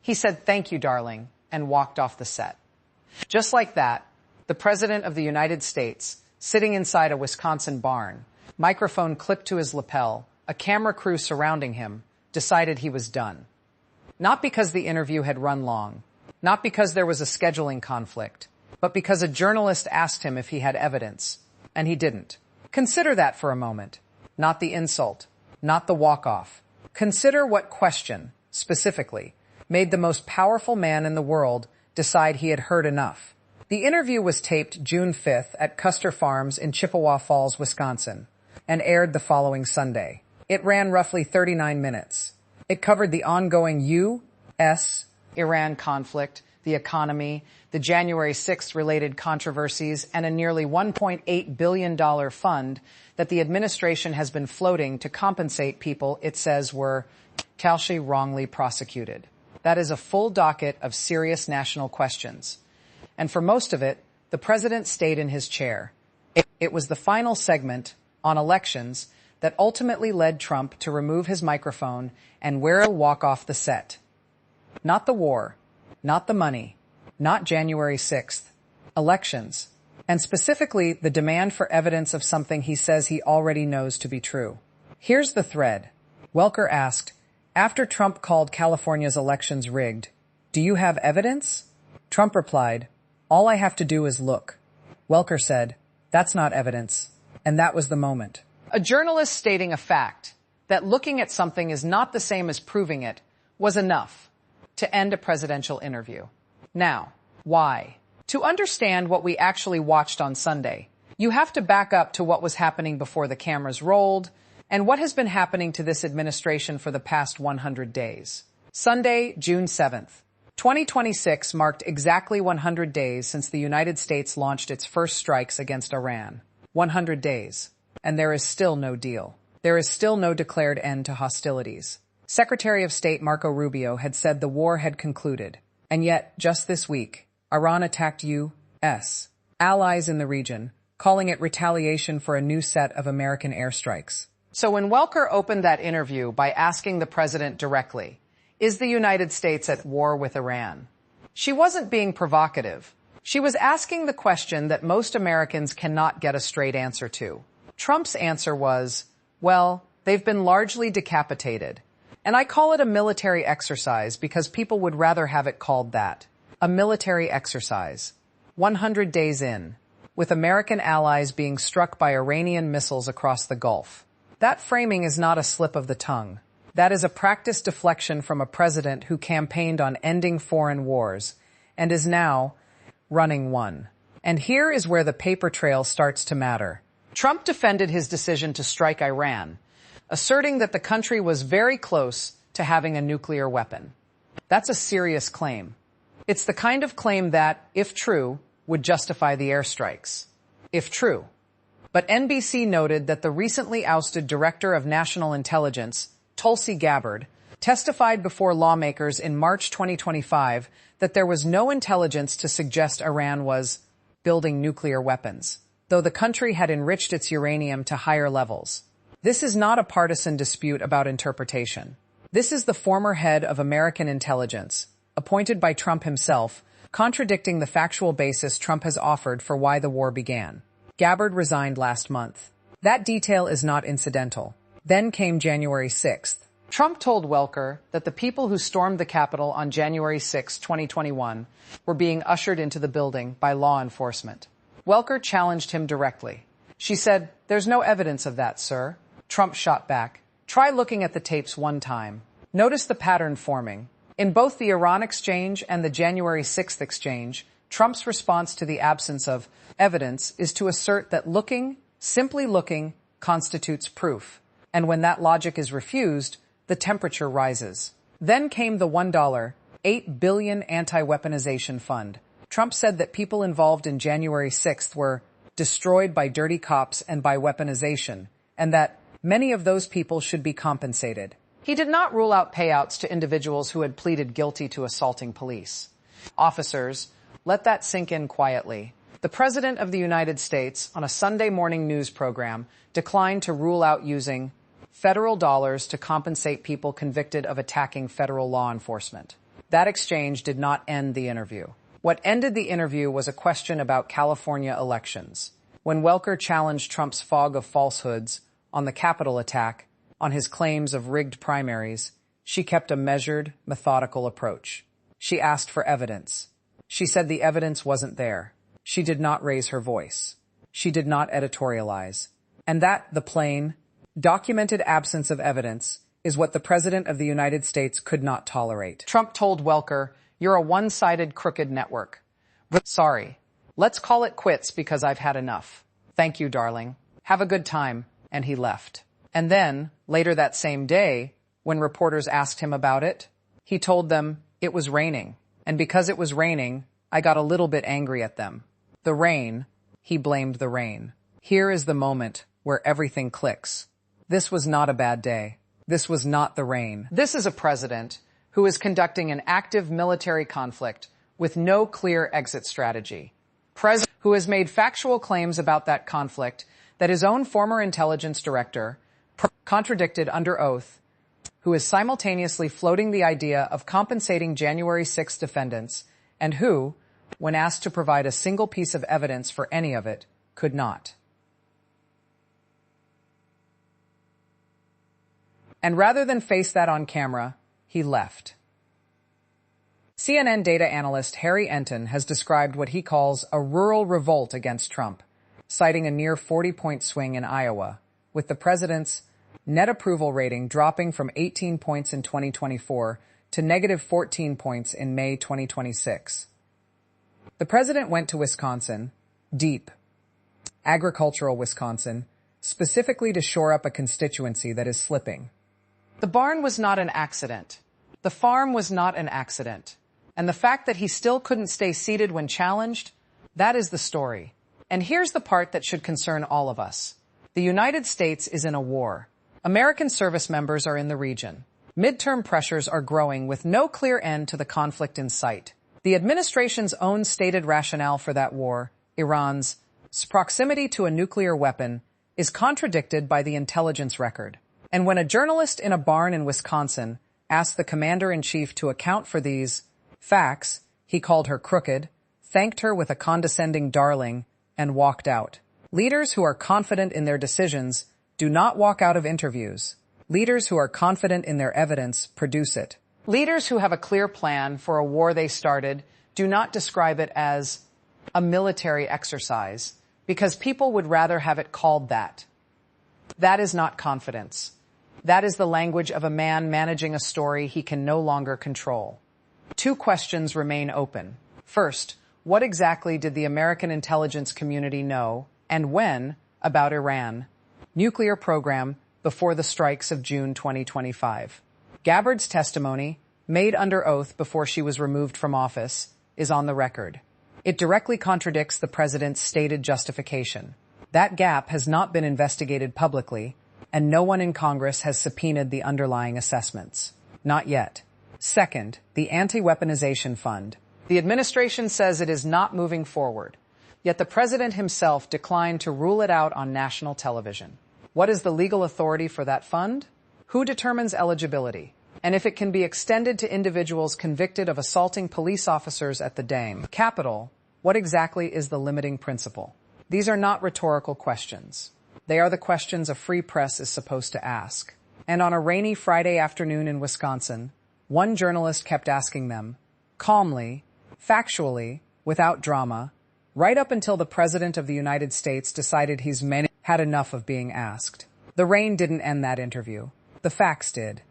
He said, "Thank you, darling," and walked off the set. Just like that, the President of the United States, sitting inside a Wisconsin barn, microphone clipped to his lapel, a camera crew surrounding him, decided he was done. Not because the interview had run long, not because there was a scheduling conflict, but because a journalist asked him if he had evidence, and he didn't. Consider that for a moment. Not the insult, not the walk-off. Consider what question, specifically, made the most powerful man in the world decide he had heard enough. The interview was taped June 5th at Custer Farms in Chippewa Falls, Wisconsin, and aired the following Sunday. It ran roughly 39 minutes. It covered the ongoing U.S. Iran conflict, the economy, the January 6th related controversies, and a nearly $1.8 billion fund that the administration has been floating to compensate people it says were wrongly prosecuted. That is a full docket of serious national questions. And for most of it, the president stayed in his chair. It was the final segment on elections that ultimately led Trump to remove his microphone and walk off the set. Not the war, not the money, not January 6th, elections, and specifically the demand for evidence of something he says he already knows to be true. Here's the thread. Welker asked, after Trump called California's elections rigged, "Do you have evidence?" Trump replied, "All I have to do is look." Welker said, "That's not evidence." And that was the moment. A journalist stating a fact, that looking at something is not the same as proving it, was enough to end a presidential interview. Now, why? To understand what we actually watched on Sunday, you have to back up to what was happening before the cameras rolled and what has been happening to this administration for the past 100 days. Sunday, June 7th. 2026 marked exactly 100 days since the United States launched its first strikes against Iran. 100 days. And there is still no deal. There is still no declared end to hostilities. Secretary of State Marco Rubio had said the war had concluded. And yet, just this week, Iran attacked U.S. allies in the region, calling it retaliation for a new set of American airstrikes. So when Welker opened that interview by asking the president directly, is the United States at war with Iran? She wasn't being provocative. She was asking the question that most Americans cannot get a straight answer to. Trump's answer was, well, they've been largely decapitated. And I call it a military exercise because people would rather have it called that. A military exercise. 100 days in, with American allies being struck by Iranian missiles across the Gulf. That framing is not a slip of the tongue. That is a practiced deflection from a president who campaigned on ending foreign wars and is now running one. And here is where the paper trail starts to matter. Trump defended his decision to strike Iran, asserting that the country was very close to having a nuclear weapon. That's a serious claim. It's the kind of claim that, if true, would justify the airstrikes. If true. But NBC noted that the recently ousted Director of National Intelligence, Tulsi Gabbard, testified before lawmakers in March 2025 that there was no intelligence to suggest Iran was building nuclear weapons, though the country had enriched its uranium to higher levels. This is not a partisan dispute about interpretation. This is the former head of American intelligence, appointed by Trump himself, contradicting the factual basis Trump has offered for why the war began. Gabbard resigned last month. That detail is not incidental. Then came January 6th. Trump told Welker that the people who stormed the Capitol on January 6, 2021, were being ushered into the building by law enforcement. Welker challenged him directly. She said, "There's no evidence of that, sir." Trump shot back. "Try looking at the tapes one time. Notice the pattern forming." In both the Iran exchange and the January 6th exchange, Trump's response to the absence of evidence is to assert that looking, simply looking, constitutes proof. And when that logic is refused, the temperature rises. Then came the $1.8 billion anti-weaponization fund. Trump said that people involved in January 6th were destroyed by dirty cops and by weaponization, and that many of those people should be compensated. He did not rule out payouts to individuals who had pleaded guilty to assaulting police. Officers, let that sink in quietly. The President of the United States, on a Sunday morning news program, declined to rule out using federal dollars to compensate people convicted of attacking federal law enforcement. That exchange did not end the interview. What ended the interview was a question about California elections. When Welker challenged Trump's fog of falsehoods on the Capitol attack, on his claims of rigged primaries, she kept a measured, methodical approach. She asked for evidence. She said the evidence wasn't there. She did not raise her voice. She did not editorialize. And that, the plain, documented absence of evidence, is what the President of the United States could not tolerate. Trump told Welker, "You're a one-sided, crooked network. Sorry. Let's call it quits because I've had enough. Thank you, darling. Have a good time." And he left. And then, later that same day, when reporters asked him about it, he told them it was raining. And because it was raining, I got a little bit angry at them. The rain, he blamed the rain. Here is the moment where everything clicks. This was not a bad day. This was not the rain. This is a president who is conducting an active military conflict with no clear exit strategy. President who has made factual claims about that conflict that his own former intelligence director contradicted under oath, who is simultaneously floating the idea of compensating January 6 defendants, and who, when asked to provide a single piece of evidence for any of it, could not. And rather than face that on camera, he left. CNN data analyst Harry Enton has described what he calls a rural revolt against Trump, citing a near 40-point swing in Iowa, with the president's net approval rating dropping from 18 points in 2024 to negative 14 points in May 2026. The president went to Wisconsin, deep, agricultural Wisconsin, specifically to shore up a constituency that is slipping. The barn was not an accident. The farm was not an accident. And the fact that he still couldn't stay seated when challenged, that is the story. And here's the part that should concern all of us. The United States is in a war. American service members are in the region. Midterm pressures are growing with no clear end to the conflict in sight. The administration's own stated rationale for that war, Iran's proximity to a nuclear weapon, is contradicted by the intelligence record. And when a journalist in a barn in Wisconsin asked the commander-in-chief to account for these facts, he called her crooked, thanked her with a condescending darling, and walked out. Leaders who are confident in their decisions do not walk out of interviews. Leaders who are confident in their evidence produce it. Leaders who have a clear plan for a war they started do not describe it as a military exercise, because people would rather have it called that. That is not confidence. That is the language of a man managing a story he can no longer control. Two questions remain open. First, what exactly did the American intelligence community know, and when, about Iran nuclear program before the strikes of June 2025? Gabbard's testimony, made under oath before she was removed from office, is on the record. It directly contradicts the president's stated justification. That gap has not been investigated publicly, and no one in Congress has subpoenaed the underlying assessments. Not yet. Second, the anti-weaponization fund. The administration says it is not moving forward, yet the president himself declined to rule it out on national television. What is the legal authority for that fund? Who determines eligibility? And if it can be extended to individuals convicted of assaulting police officers at the Capitol, what exactly is the limiting principle? These are not rhetorical questions. They are the questions a free press is supposed to ask. And on a rainy Friday afternoon in Wisconsin, one journalist kept asking them, calmly, factually, without drama, right up until the President of the United States decided he's had enough of being asked. The rain didn't end that interview. The facts did.